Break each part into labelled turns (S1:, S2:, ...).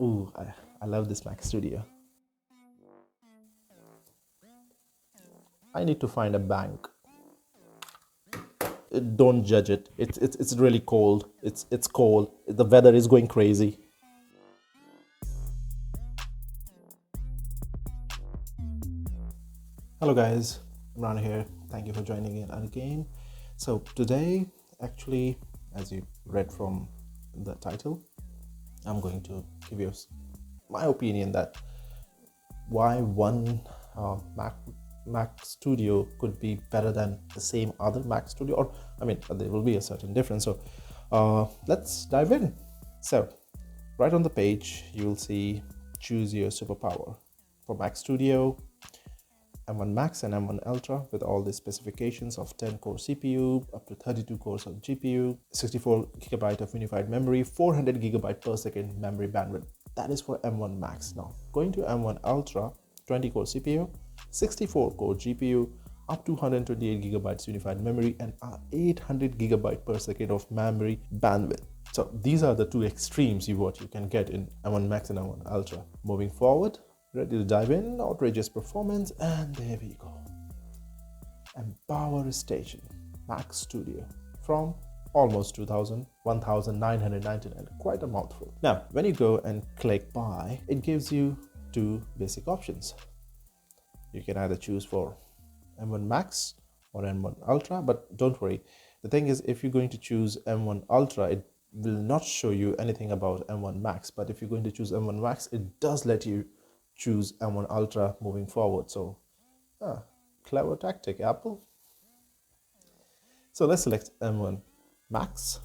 S1: Ooh, I love this Mac Studio. I need to find a bank. Don't judge it. It's really cold. It's cold. The weather is going crazy. Hello guys, Imran here. Thank you for joining in again. So today, actually, as you read from the title, I'm going to give you my opinion that why one Mac Studio could be better than the same other Mac Studio, or I mean, there will be a certain difference. So let's dive in. So right on the page, you'll see choose your superpower for Mac Studio, M1 Max and M1 Ultra with all the specifications of 10-core CPU, up to 32 cores of GPU, 64 GB of unified memory, 400 GB per second memory bandwidth. That is for M1 Max. Now, going to M1 Ultra, 20-core CPU, 64-core GPU, up to 128 GB unified memory, and 800 GB per second of memory bandwidth. So these are the two extremes what you can get in M1 Max and M1 Ultra. Moving forward, ready to dive in, outrageous performance, and there we go. Empower Station Mac Studio from almost 2000, 1999, quite a mouthful. Now, when you go and click buy, it gives you two basic options. You can either choose for M1 Max or M1 Ultra, but don't worry. The thing is, if you're going to choose M1 Ultra, it will not show you anything about M1 Max. But if you're going to choose M1 Max, it does let you choose M1 Ultra moving forward. So clever tactic, Apple. So let's select M1 Max,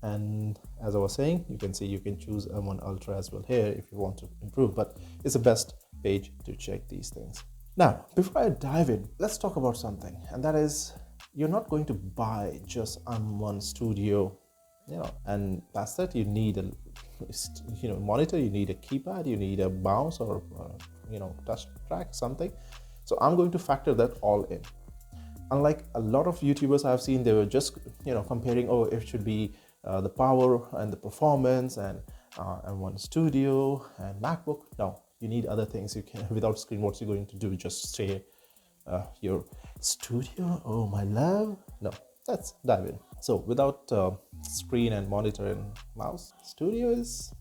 S1: and as I was saying, you can see you can choose M1 Ultra as well here if you want to improve, but it's the best page to check these things. Now, before I dive in, let's talk about something, and that is you're not going to buy just M1 Studio, and that's that. You need a monitor, you need a keypad, you need a mouse, or touch track, something. So I'm going to factor that all in. Unlike a lot of YouTubers I've seen, they were just comparing, oh, it should be the power and the performance and M1 Studio and MacBook. No, you need other things. You can, without screen, what's you going to do? Just say your studio, oh my love. No, let's dive in. So without screen and monitor and mouse, studio is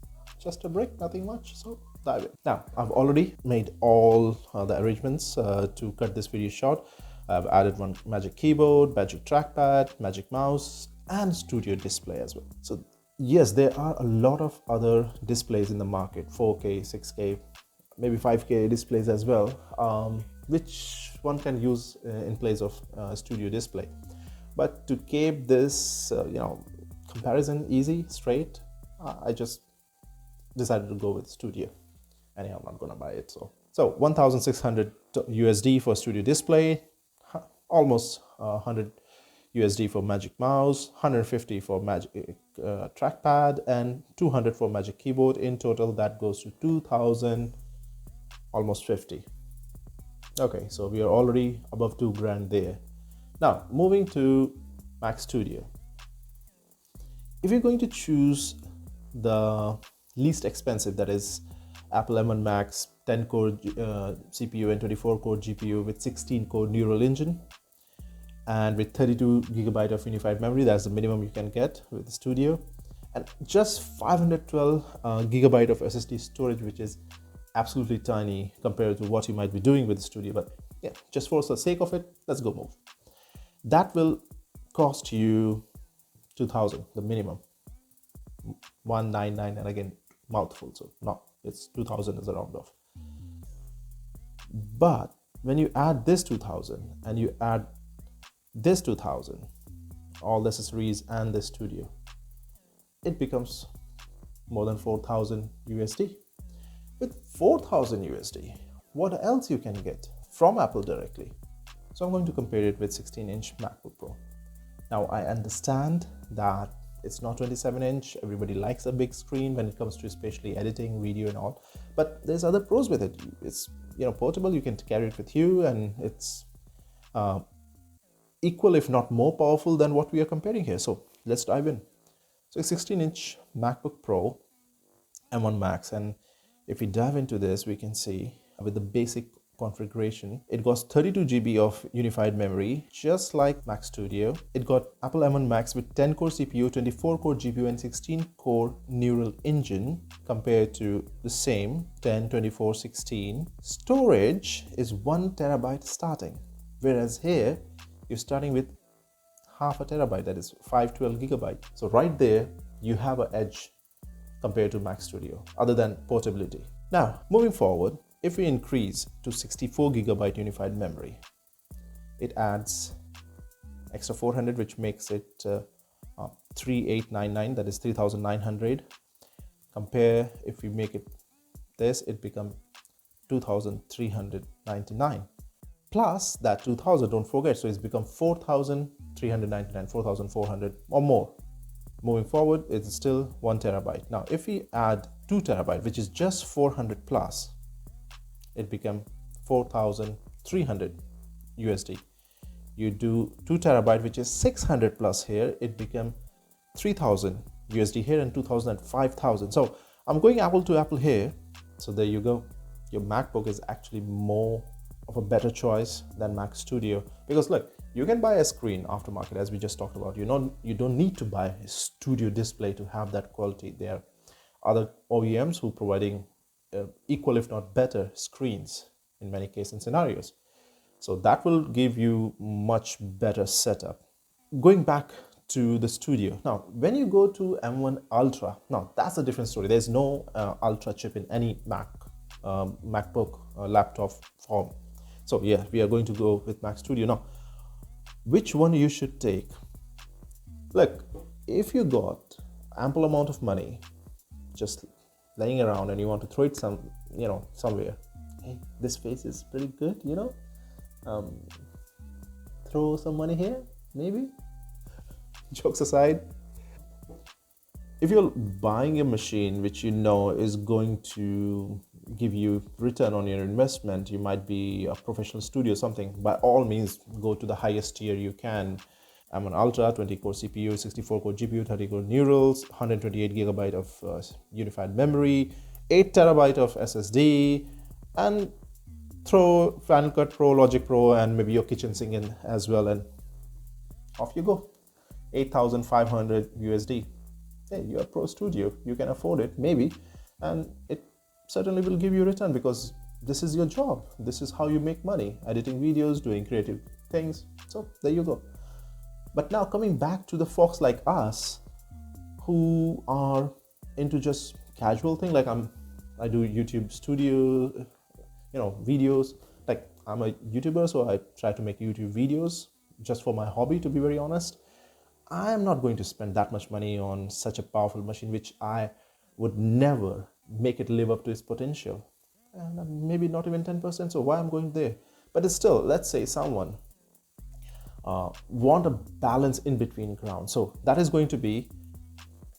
S1: just a brick, nothing much. So dive in. Now, I've already made all the arrangements to cut this video short. I've added one Magic Keyboard, Magic Trackpad, Magic Mouse, and Studio Display as well. So yes, there are a lot of other displays in the market, 4K, 6K, maybe 5K displays as well, which one can use in place of Studio Display. But to keep this, comparison easy, straight, I just decided to go with Studio. Anyhow, I'm not gonna buy it. So 1,600 USD for Studio Display, almost 100 USD for Magic Mouse, 150 for Magic Trackpad, and 200 for Magic Keyboard. In total, that goes to 2,000, almost 50. Okay, so we are already above 2 grand there. Now, moving to Mac Studio. If you're going to choose the least expensive, that is Apple M1 Max, 10-core CPU and 24-core GPU with 16-core neural engine, and with 32 GB of unified memory, that's the minimum you can get with the Studio, and just 512 GB of SSD storage, which is absolutely tiny compared to what you might be doing with the Studio. But yeah, just for the sake of it, let's go move. That will cost you 2,000, the minimum, 199, and again mouthful, so no, it's 2,000 is a round off. But when you add this 2,000 and you add this 2,000, all the accessories and the Studio, it becomes more than 4,000 USD. With 4,000 USD, what else you can get from Apple directly? So I'm going to compare it with 16-inch MacBook Pro. Now, I understand that it's not 27-inch. Everybody likes a big screen when it comes to especially editing, video and all. But there's other pros with it. It's portable. You can carry it with you, and it's equal, if not more powerful than what we are comparing here. So let's dive in. So a 16-inch MacBook Pro M1 Max. And if we dive into this, we can see with the basic configuration, it got 32 GB of unified memory, just like Mac Studio. It got Apple M1 Max with 10-core CPU, 24-core GPU, and 16-core neural engine compared to the same 10, 24, 16. Storage is 1 terabyte starting, whereas here you're starting with half a terabyte, that is 512 gigabyte. So right there, you have an edge compared to Mac Studio, other than portability. Now, moving forward, if we increase to 64 gigabyte unified memory, it adds extra 400, which makes it 3899, that is 3900. Compare, if we make it this, it becomes 2399. Plus that 2000, don't forget, so it's become 4399, 4400 or more. Moving forward, it's still 1 terabyte. Now, if we add 2 terabyte, which is just 400 plus, it become 4,300 USD. You do 2 terabyte, which is 600 plus here, it become 3,000 USD here and 2,000 and 5,000. So I'm going apple to apple here. So there you go. Your MacBook is actually more of a better choice than Mac Studio, because look, you can buy a screen aftermarket, as we just talked about. You don't need to buy a studio display to have that quality. There are other OEMs who are providing equal if not better screens in many cases and scenarios, so that will give you much better setup. Going back to the studio, now when you go to M1 Ultra, now that's a different story. There's no Ultra chip in any MacBook laptop form. So yeah, we are going to go with Mac Studio. Now, which one you should take? Look, if you got ample amount of money just laying around and you want to throw it somewhere, hey, this face is pretty good, throw some money here, maybe. Jokes aside, if you're buying a machine which you know is going to give you return on your investment, you might be a professional studio or something, by all means go to the highest tier you can. I'm an Ultra, 20-core CPU, 64-core GPU, 30-core neurals, 128 gigabyte of unified memory, 8 terabyte of SSD, and throw Final Cut Pro, Logic Pro, and maybe your kitchen sink in as well, and off you go. 8,500 USD. Hey, you're a pro studio, you can afford it, maybe, and it certainly will give you a return, because this is your job. This is how you make money, editing videos, doing creative things. So there you go. But now coming back to the folks like us who are into just casual thing, like I do YouTube studio, videos. Like I'm a YouTuber, so I try to make YouTube videos just for my hobby, to be very honest. I am not going to spend that much money on such a powerful machine, which I would never make it live up to its potential. And maybe not even 10%, so why I'm going there? But it's still, let's say someone want a balance in between ground. So that is going to be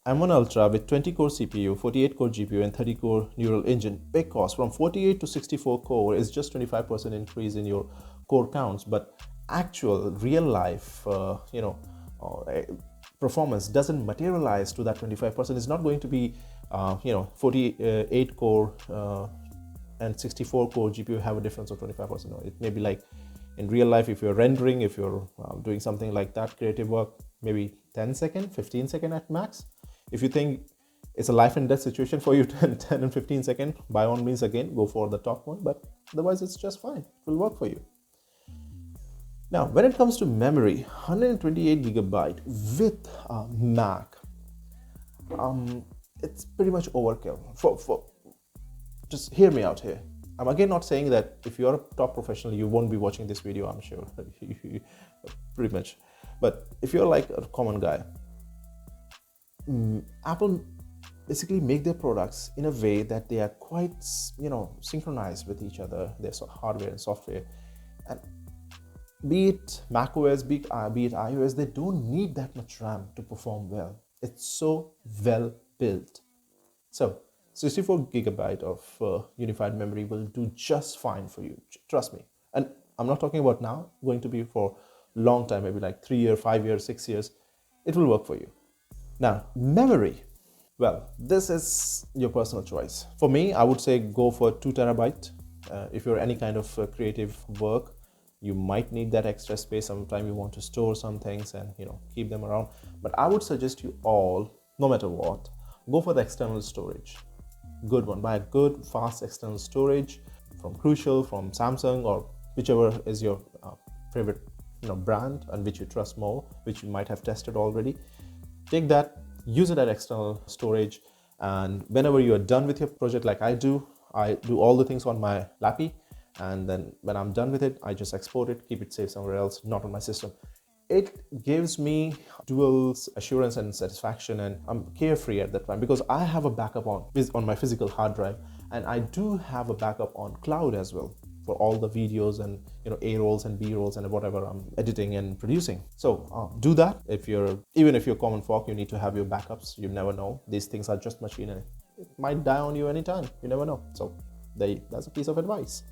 S1: M1 Ultra with 20-core CPU, 48-core GPU, and 30-core neural engine. Big cost. From 48 to 64 core is just 25% increase in your core counts, but actual real life, performance doesn't materialize to that 25%. It's not going to be 48 core and 64 core GPU have a difference of 25%. No, it may be like in real life, if you're rendering, if you're doing something like that, creative work, maybe 10 second, 15 second at max. If you think it's a life and death situation for you, 10 and 15 second, by all means, again, go for the top one, but otherwise it's just fine. It will work for you. Now, when it comes to memory, 128 gigabyte with Mac, it's pretty much overkill. Just hear me out here. I'm again not saying that if you're a top professional, you won't be watching this video, I'm sure, pretty much. But if you're like a common guy, Apple basically make their products in a way that they are quite, synchronized with each other, their hardware and software. And be it macOS, be it iOS, they don't need that much RAM to perform well. It's so well built. So 64 gigabyte of unified memory will do just fine for you. Trust me. And I'm not talking about now, going to be for a long time, maybe like 3 years, 5 years, 6 years. It will work for you. Now, memory. Well, this is your personal choice. For me, I would say go for 2 terabyte. If you're any kind of creative work, you might need that extra space. Sometime you want to store some things and keep them around. But I would suggest you all, no matter what, go for the external storage. Good one. Buy a good, fast external storage from Crucial, from Samsung, or whichever is your favorite brand and which you trust more, which you might have tested already. Take that, use it as external storage, and whenever you are done with your project, like I do all the things on my lappy, and then when I'm done with it, I just export it, keep it safe somewhere else, not on my system. It gives me dual assurance and satisfaction, and I'm carefree at that time because I have a backup on my physical hard drive, and I do have a backup on cloud as well for all the videos and A rolls and B rolls and whatever I'm editing and producing. So do that. Even if you're common folk, you need to have your backups. You never know. These things are just machine and it might die on you anytime. You never know. So that's a piece of advice.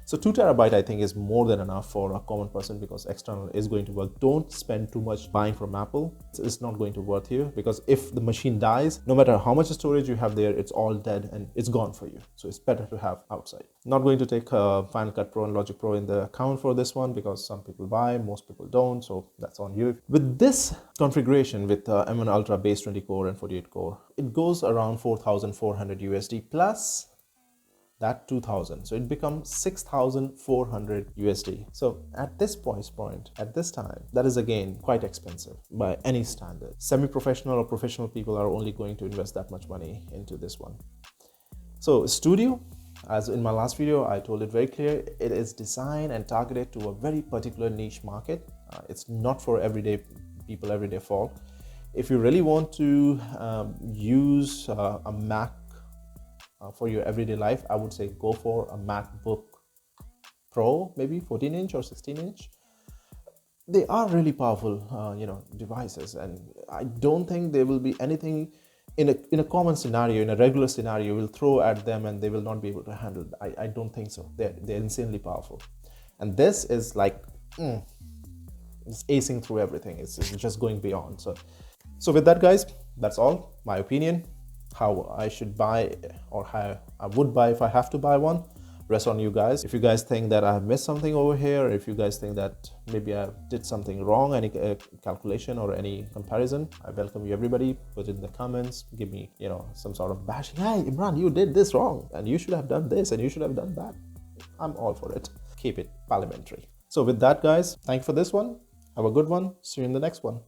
S1: So 2 terabyte I think is more than enough for a common person because external is going to work. Don't spend too much buying from Apple. It's not going to worth you because if the machine dies, no matter how much storage you have there, it's all dead and it's gone for you. So it's better to have outside. Not going to take Final Cut Pro and Logic Pro in the account for this one because some people buy, most people don't. So that's on you. With this configuration with M1 Ultra base 20 core and 48 core, it goes around 4,400 USD plus that 2,000, so it becomes 6,400 USD. So at this price point, at this time, that is again quite expensive by any standard. Semi-professional or professional people are only going to invest that much money into this one. So Studio, as in my last video, I told it very clear, it is designed and targeted to a very particular niche market. It's not for everyday people, everyday folk. If you really want to use a Mac for your everyday life, I would say go for a MacBook Pro, maybe 14-inch or 16-inch. They are really powerful, devices, and I don't think there will be anything in a common scenario, in a regular scenario, you will throw at them and they will not be able to handle it. I don't think so. They're insanely powerful, and this is like it's acing through everything. It's just going beyond. So with that, guys, that's all my opinion. How I should buy or how I would buy if I have to buy one. Rest on you guys. If you guys think that I have missed something over here, if you guys think that maybe I did something wrong, any calculation or any comparison, I welcome you everybody. Put it in the comments, give me some sort of bashing. Hey Imran, you did this wrong and you should have done this and you should have done that. I'm all for it. Keep it parliamentary. So with that, guys, thank you for this one. Have a good one. See you in the next one.